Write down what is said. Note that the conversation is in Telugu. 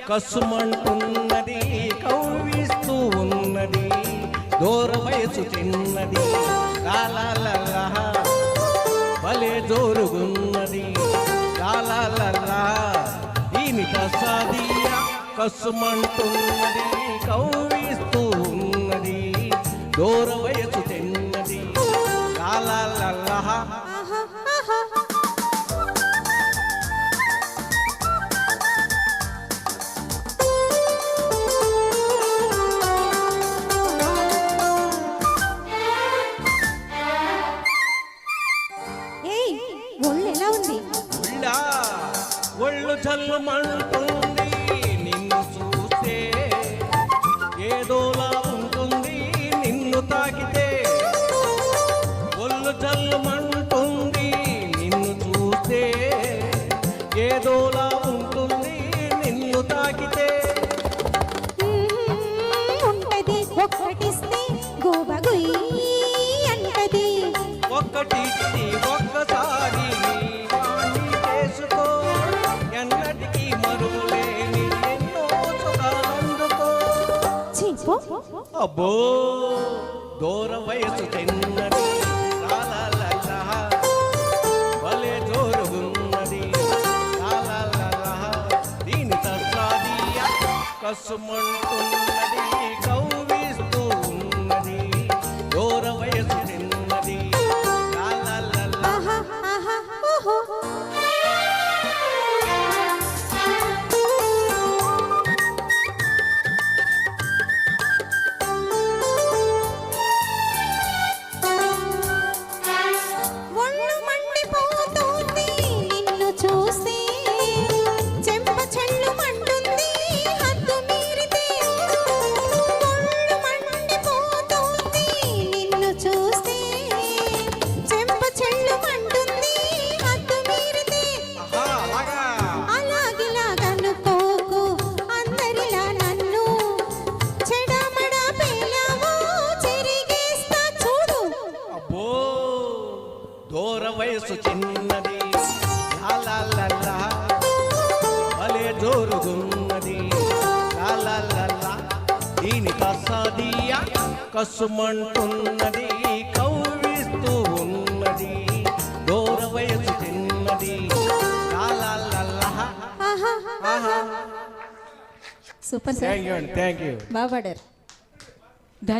కసుమంటున్నది కవ్విస్తూ ఉన్నది దూర వయసు చిన్నది లాలాలల్లా భలే జోరుగున్నది లాలాలల్లా దీని కసాదియా కసుమంటున్నది కవ్విస్తూ ఉన్నది దూర వయసు చిన్నది లాలాలల్లా ఒళ్ళు చల్లమంటుంది నిన్ను చూస్తే ఏదోలా ఉంటుంది నిన్ను తాకితే ఒళ్ళు చల్లమంటుంది నిన్ను చూస్తే ఏదోలా ఉంటుంది నిన్ను తాకితే ఉంటది ఒక్కటిస్తే గోబగుయి అంటది ఒక్కటిచ్చి ఒక్కసారి ఎన్నటికీ మరువలేని ఎన్నో సుఖాలందుకో అబ్బో దూర వయసు చిన్నది లాలాలల్లా భలే జోరుగున్నది లాలాలల్లా దీని తస్సాదియా కసుమంటున్నది కవ్విస్తూ ఉన్నది దూర వయసు చిన్నది లాలాలల్లా దూర వయసు చిన్నది లాలాలల్లా భలే జోరుగున్నది లాలాలల్లా దీని కసాదియా కసుమంటున్నది కవ్విస్తూ ఉన్నది దూర వయసు చిన్నది లాలాలల్లా సూపర్ సార్ థ్యాంక్ యూ బాగా పాడారు.